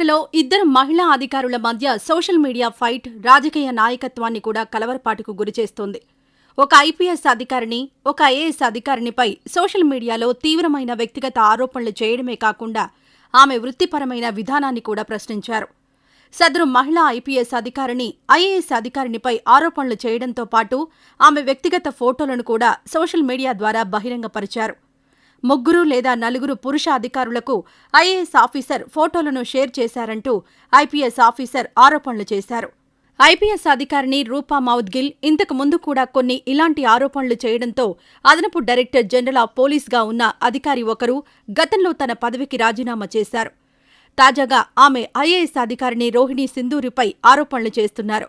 కర్ణాటకలో ఇద్దరు మహిళా అధికారుల మధ్య సోషల్ మీడియా ఫైట్ రాజకీయ నాయకత్వాన్ని కూడా కలవరపాటుకు గురిచేస్తోంది. ఒక ఐపీఎస్ అధికారిని, ఒక ఐఏఎస్ అధికారినిపై సోషల్ మీడియాలో తీవ్రమైన వ్యక్తిగత ఆరోపణలు చేయడమే కాకుండా ఆమె వృత్తిపరమైన విధానాన్ని కూడా ప్రశ్నించారు. సదరు మహిళా ఐపీఎస్ అధికారిని, ఐఏఎస్ అధికారినిపై ఆరోపణలు చేయడంతో పాటు ఆమె వ్యక్తిగత ఫోటోలను కూడా సోషల్ మీడియా ద్వారా బహిరంగపరిచారు. 3 లేదా 4 పురుష అధికారులకు ఐఏఎస్ ఆఫీసర్ ఫోటోలను షేర్ చేశారంటూ ఐపీఎస్ ఆఫీసర్ ఆరోపణలు చేశారు. ఐపీఎస్ అధికారిని రూపా మౌద్గిల్ ఇంతకు ముందు కూడా కొన్ని ఇలాంటి ఆరోపణలు చేయడంతో అదనపు డైరెక్టర్ జనరల్ ఆఫ్ పోలీస్గా ఉన్న అధికారి ఒకరు గతంలో తన పదవికి రాజీనామా చేశారు. తాజాగా ఆమె ఐఏఎస్ అధికారిని రోహిణి సింధూరిపై ఆరోపణలు చేస్తున్నారు.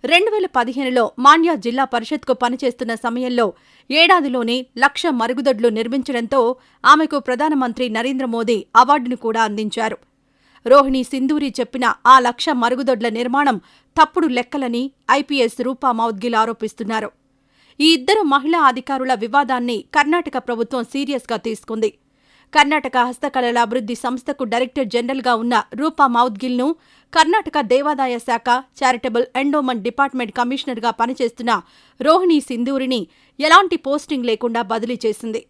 2015లో మాండ్య జిల్లా పరిషత్కు పనిచేస్తున్న సమయంలో ఏడాదిలోనే 1,00,000 మరుగుదొడ్లు నిర్మించడంతో ఆమెకు ప్రధానమంత్రి నరేంద్ర మోదీ అవార్డును కూడా అందించారు. రోహిణి సింధూరి చెప్పిన ఆ 1,00,000 మరుగుదొడ్ల నిర్మాణం తప్పుడు లెక్కలని ఐపీఎస్ రూపా మౌద్గిల్ ఆరోపిస్తున్నారు. ఈ ఇద్దరు మహిళా అధికారుల వివాదాన్ని కర్ణాటక ప్రభుత్వం సీరియస్గా తీసుకుంది. కర్ణాటక హస్తకళల అభివృద్ధి సంస్థకు డైరెక్టర్ జనరల్గా ఉన్న రూపా మౌద్గిల్ను కర్ణాటక దేవాదాయ శాఖ చారిటబుల్ ఎండోమెంట్ డిపార్ట్మెంట్ కమిషనర్గా పనిచేస్తున్న రోహిణి సింధూరిని ఎలాంటి పోస్టింగ్ లేకుండా బదిలీ చేసింది.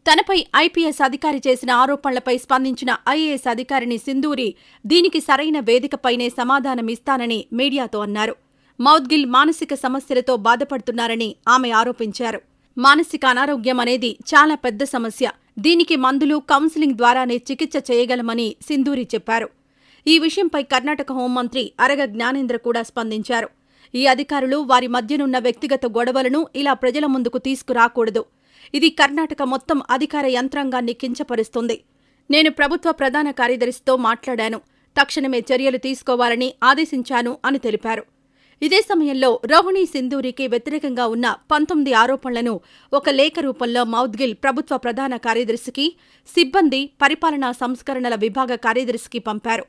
తనపై ఐపీఎస్ అధికారి చేసిన ఆరోపణలపై స్పందించిన ఐఏఎస్ అధికారిని సింధూరి దీనికి సరైన వేదికపైనే సమాధానమిస్తానని మీడియాతో అన్నారు. మౌద్గిల్ మానసిక సమస్యలతో బాధపడుతున్నారని ఆమె ఆరోపించారు. మానసిక అనారోగ్యం అనేది చాలా పెద్ద సమస్య. దీనికి మందులు, కౌన్సిలింగ్ ద్వారానే చికిత్స చేయగలమని సింధూరి చెప్పారు. ఈ విషయంపై కర్ణాటక హోంమంత్రి అరగ జ్ఞానేంద్ర కూడా స్పందించారు. ఈ అధికారులు వారి మధ్యనున్న వ్యక్తిగత గొడవలను ఇలా ప్రజల ముందుకు తీసుకురాకూడదు. ఇది కర్ణాటక మొత్తం అధికార యంత్రాంగాన్ని కించపరుస్తుంది. నేను ప్రభుత్వ ప్రధాన కార్యదర్శితో మాట్లాడాను. తక్షణమే చర్యలు తీసుకోవాలని ఆదేశించాను అని తెలిపారు. ఇదే సమయంలో రోహిణి సింధూరికి వ్యతిరేకంగా ఉన్న 19 ఆరోపణలను ఒక లేఖ రూపంలో మౌద్గిల్ ప్రభుత్వ ప్రధాన కార్యదర్శికి, సిబ్బంది, పరిపాలనా సంస్కరణల విభాగ కార్యదర్శికి పంపారు.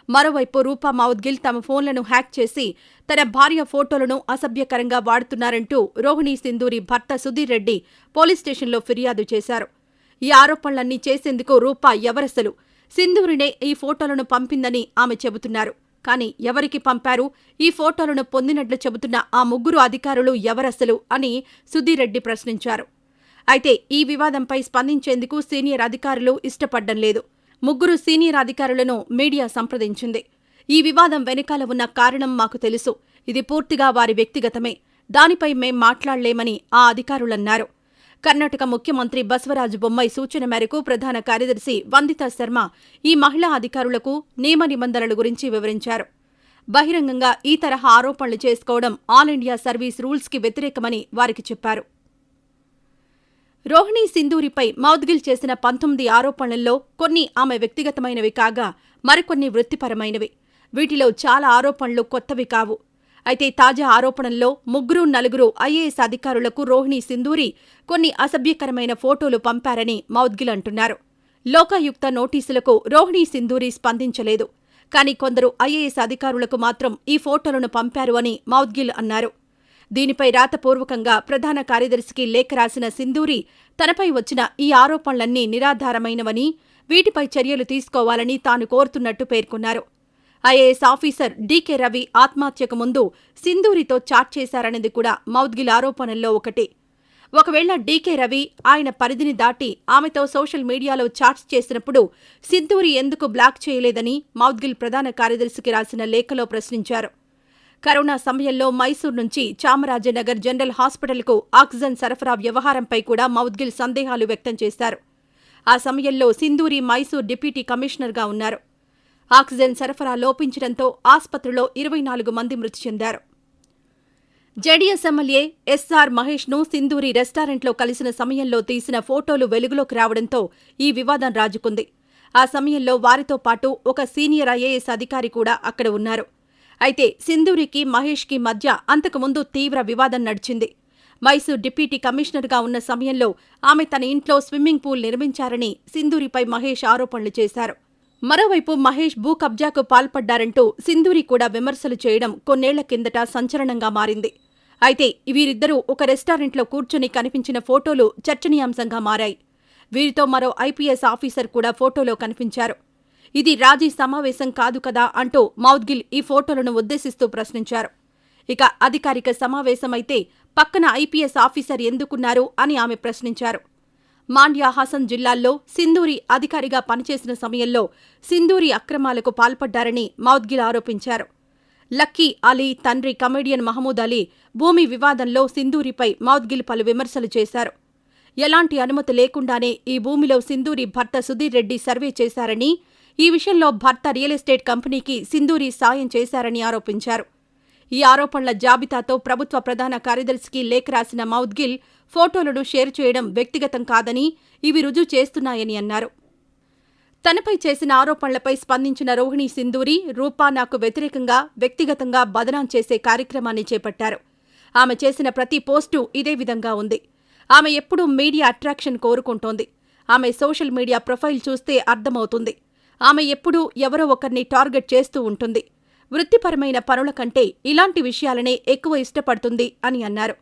మరోవైపు రూపా మౌద్గిల్ తమ ఫోన్లను హ్యాక్ చేసి తన భార్య ఫోటోలను అసభ్యకరంగా వాడుతున్నారంటూ రోహిణి సింధూరి భర్త సుధీర్ రెడ్డి పోలీస్ స్టేషన్లో ఫిర్యాదు చేశారు. ఈ ఆరోపణలన్నీ చేసేందుకు రూపా ఎవరసలు? సింధూరినే ఈ ఫోటోలను పంపిందని ఆమె చెబుతున్నారు. కానీ ఎవరికి పంపారు? ఈ ఫోటోలను పొందినట్లు చెబుతున్న ఆ 3 అధికారులు ఎవరసలు అని సుధీర్ రెడ్డి ప్రశ్నించారు. అయితే ఈ వివాదంపై స్పందించేందుకు సీనియర్ అధికారులు ఇష్టపడ్డం లేదు. 3 సీనియర్ అధికారులను మీడియా సంప్రదించింది. ఈ వివాదం వెనకాల ఉన్న కారణం మాకు తెలుసు. ఇది పూర్తిగా వారి వ్యక్తిగతమే. దానిపై మేం మాట్లాడలేమని ఆ అధికారులన్నారు. కర్ణాటక ముఖ్యమంత్రి బసవరాజ బొమ్మాయి సూచన మేరకు ప్రధాన కార్యదర్శి వందితా శర్మ ఈ మహిళా అధికారులకు నియమ నిబంధనల గురించి వివరించారు. బహిరంగంగా ఈ తరహా ఆరోపణలు చేసుకోవడం ఆల్ ఇండియా సర్వీస్ రూల్స్కి వ్యతిరేకమని వారికి చెప్పారు. రోహిణి సింధూరిపై మౌద్గిల్ చేసిన 19 ఆరోపణల్లో కొన్ని ఆమె వ్యక్తిగతమైనవి కాగా మరికొన్ని వృత్తిపరమైనవి. వీటిలో చాలా ఆరోపణలు కొత్తవి కావు. అయితే తాజా ఆరోపణల్లో 3, 4 ఐఏఎస్ అధికారులకు రోహిణి సింధూరి కొన్ని అసభ్యకరమైన ఫోటోలు పంపారని మౌద్గిల్ అంటున్నారు. లోకాయుక్త నోటీసులకు రోహిణి సింధూరి స్పందించలేదు. కానీ కొందరు ఐఏఎస్ అధికారులకు మాత్రం ఈ ఫోటోలను పంపారు అని మౌద్గిల్ అన్నారు. దీనిపై రాతపూర్వకంగా ప్రధాన కార్యదర్శికి లేఖ రాసిన సింధూరి తనపై వచ్చిన ఈ ఆరోపణలన్నీ నిరాధారమైనవని, వీటిపై చర్యలు తీసుకోవాలని తాను కోరుతున్నట్టు పేర్కొన్నారు. ఐఏఎస్ ఆఫీసర్ డీకే రవి ఆత్మహత్యకు ముందు సింధూరితో చాట్ చేశారనేది కూడా మౌద్గిల్ ఆరోపణల్లో ఒకటి. ఒకవేళ డీకే రవి ఆయన పరిధిని దాటి ఆమెతో సోషల్ మీడియాలో చాట్స్ చేసినప్పుడు సింధూరి ఎందుకు బ్లాక్ చేయలేదని మౌద్గిల్ ప్రధాన కార్యదర్శికి రాసిన లేఖలో ప్రశ్నించారు. కరోనా సమయంలో మైసూర్ నుంచి చామరాజనగర్ జనరల్ హాస్పిటల్కు ఆక్సిజన్ సరఫరా వ్యవహారంపై కూడా మౌద్గిల్ సందేహాలు వ్యక్తం చేశారు. ఆ సమయంలో సింధూరి మైసూర్ డిప్యూటీ కమిషనర్గా ఉన్నారు. ఆక్సిజన్ సరఫరా లోపించడంతో ఆస్పత్రిలో 24 మంది మృతి చెందారు. జేడీఎస్ ఎమ్మెల్యే ఎస్ఆర్ మహేష్ను సింధూరి రెస్టారెంట్లో కలిసిన సమయంలో తీసిన ఫోటోలు వెలుగులోకి రావడంతో ఈ వివాదం రాజుకుంది. ఆ సమయంలో వారితో పాటు ఒక సీనియర్ ఐఏఎస్ అధికారి కూడా అక్కడ ఉన్నారు. అయితే సింధూరికి, మహేష్కి మధ్య అంతకుముందు తీవ్ర వివాదం నడిచింది. మైసూర్ డిప్యూటీ కమిషనర్గా ఉన్న సమయంలో ఆమె తన ఇంట్లో స్విమ్మింగ్ పూల్ నిర్మించారని సింధూరిపై మహేష్ ఆరోపణలు చేశారు. మరోవైపు మహేష్ భూ కబ్జాకు పాల్పడ్డారంటూ సింధూరి కూడా విమర్శలు చేయడం కొన్నేళ్ల కిందట సంచలనంగా మారింది. అయితే వీరిద్దరూ ఒక రెస్టారెంట్లో కూర్చుని కనిపించిన ఫోటోలు చర్చనీయాంశంగా మారాయి. వీరితో మరో ఐపీఎస్ ఆఫీసర్ కూడా ఫోటోలో కనిపించారు. ఇది రాజీ సమావేశం కాదు కదా అంటూ మౌద్గిల్ ఈ ఫోటోలను ఉద్దేశిస్తూ ప్రశ్నించారు. ఇక అధికారిక సమావేశమైతే పక్కన ఐపీఎస్ ఆఫీసర్ ఎందుకున్నారు అని ఆమె ప్రశ్నించారు. మాండ్య, హసన్ జిల్లాల్లో సింధూరి అధికారిగా పనిచేసిన సమయంలో సింధూరి అక్రమాలకు పాల్పడ్డారని మౌద్గిల్ ఆరోపించారు. లక్కీ అలీ తండ్రి కమెడియన్ మహమూద్ అలీ భూమి వివాదంలో సింధూరిపై మౌద్గిల్ పలు విమర్శలు చేశారు. ఎలాంటి అనుమతి లేకుండానే ఈ భూమిలో సింధూరి భర్త సుధీర్ రెడ్డి సర్వే చేశారని, ఈ విషయంలో భర్త రియల్ ఎస్టేట్ కంపెనీకి సింధూరి సాయం చేశారని ఆరోపించారు. ఈ ఆరోపణల జాబితాతో ప్రభుత్వ ప్రధాన కార్యదర్శికి లేఖ రాసిన మౌద్గిల్ ఫోటోలను షేర్ చేయడం వ్యక్తిగతం కాదని, ఇవి రుజువు చేస్తున్నాయని అన్నారు. తనపై చేసిన ఆరోపణలపై స్పందించిన రోహిణి సింధూరి, రూపా నాకు వ్యతిరేకంగా వ్యక్తిగతంగా బదనాం చేసే కార్యక్రమాన్ని చేపట్టారు. ఆమె చేసిన ప్రతి పోస్టు ఇదే విధంగా ఉంది. ఆమె ఎప్పుడూ మీడియా అట్రాక్షన్ కోరుకుంటోంది. ఆమె సోషల్ మీడియా ప్రొఫైల్ చూస్తే అర్థమవుతుంది. ఆమె ఎప్పుడూ ఎవరో ఒకరిని టార్గెట్ చేస్తూ ఉంటుంది. వృత్తిపరమైన పనుల కంటే ఇలాంటి విషయాలనే ఎక్కువ ఇష్టపడుతుంది అని అన్నారు.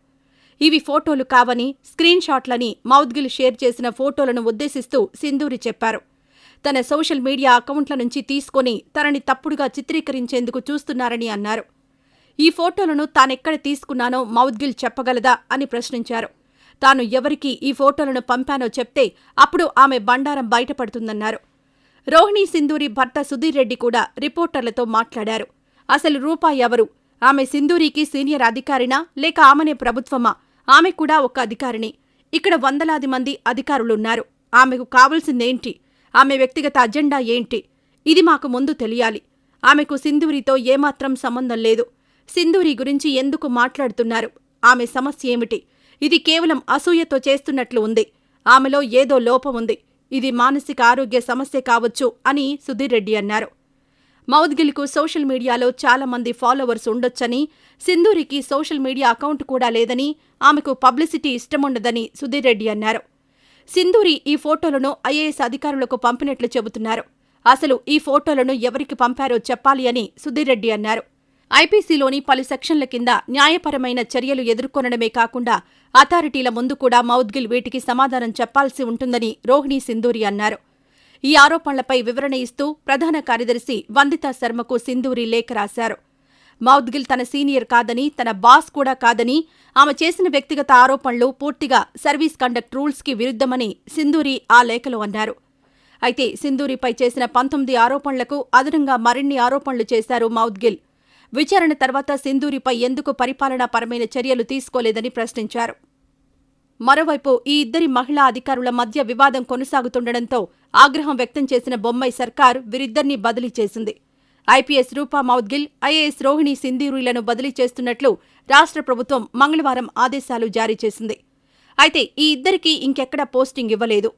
ఇవి ఫోటోలు కావని, స్క్రీన్ షాట్లని మౌద్గిల్ షేర్ చేసిన ఫోటోలను ఉద్దేశిస్తూ సింధూరి చెప్పారు. తన సోషల్ మీడియా అకౌంట్ల నుంచి తీసుకొని తనని తప్పుడుగా చిత్రీకరించేందుకు చూస్తున్నారని అన్నారు. ఈ ఫోటోలను తానెక్కడ తీసుకున్నానో మౌద్గిల్ చెప్పగలదా అని ప్రశ్నించారు. తాను ఎవరికి ఈ ఫోటోలను పంపానో చెప్తే అప్పుడు ఆమె బండారం బయటపడుతుందన్నారు. రోహిణి సింధూరి భర్త సుధీర్ రెడ్డి కూడా రిపోర్టర్లతో మాట్లాడారు. అసలు రూపా ఎవరు? ఆమె సింధూరికి సీనియర్ అధికారినా లేక ఆమెనే ప్రభుత్వమా? ఆమె కూడా ఒక అధికారిని. ఇక్కడ వందలాది మంది అధికారులున్నారు. ఆమెకు కావలసిందేంటి? ఆమె వ్యక్తిగత అజెండా ఏంటి? ఇది మాకు ముందు తెలియాలి. ఆమెకు సింధూరితో ఏమాత్రం సంబంధం లేదు. సింధూరి గురించి ఎందుకు మాట్లాడుతున్నారు? ఆమె సమస్య ఏమిటి? ఇది కేవలం అసూయతో చేస్తున్నట్లు ఉంది. ఆమెలో ఏదో లోపం ఉంది. ఇది మానసిక ఆరోగ్య సమస్య కావచ్చు అని సుధీర్ రెడ్డి అన్నారు. మౌద్గిల్కు సోషల్ మీడియాలో చాలా మంది ఫాలోవర్స్ ఉండొచ్చని, సింధూరికి సోషల్ మీడియా అకౌంట్ కూడా లేదని, ఆమెకు పబ్లిసిటీ ఇష్టముండదని సుధీర్ రెడ్డి అన్నారు. సింధూరి ఈ ఫోటోలను ఐఏఎస్ అధికారులకు పంపినట్లు చెబుతున్నారు. అసలు ఈ ఫోటోలను ఎవరికి పంపారో చెప్పాలి అని సుధీర్ రెడ్డి అన్నారు. ఐపీసీలోని పలు సెక్షన్ల కింద న్యాయపరమైన చర్యలు ఎదుర్కొనడమే కాకుండా అథారిటీల ముందు కూడా మౌద్గిల్ వీటికి సమాధానం చెప్పాల్సి ఉంటుందని రోహిణి సింధూరి అన్నారు. ఈ ఆరోపణలపై వివరణ ఇస్తూ ప్రధాన కార్యదర్శి వందితా శర్మకు సింధూరి లేఖ రాశారు. మౌద్గిల్ తన సీనియర్ కాదని, తన బాస్ కూడా కాదని, ఆమె చేసిన వ్యక్తిగత ఆరోపణలు పూర్తిగా సర్వీస్ కండక్ట్ రూల్స్కి విరుద్ధమని సింధూరి ఆ లేఖలో అన్నారు. అయితే సింధూరిపై చేసిన 19 ఆరోపణలకు అదనంగా మరిన్ని ఆరోపణలు చేశారు మౌద్గిల్. విచారణ తర్వాత సింధూరిపై ఎందుకు పరిపాలనాపరమైన చర్యలు తీసుకోలేదని ప్రశ్నించారు. మరోవైపు ఈ ఇద్దరి మహిళా అధికారుల మధ్య వివాదం కొనసాగుతుండటంతో ఆగ్రహం వ్యక్తం చేసిన బొంబాయి సర్కార్ వీరిద్దరినీ బదిలీ చేసింది. ఐపీఎస్ రూపా మౌద్గిల్, ఐఏఎస్ రోహిణి సింధూరిలను బదిలీ చేస్తున్నట్లు రాష్ట్ర ప్రభుత్వం మంగళవారం ఆదేశాలు జారీ చేసింది. అయితే ఈ ఇద్దరికీ ఇంకెక్కడా పోస్టింగ్ ఇవ్వలేదు.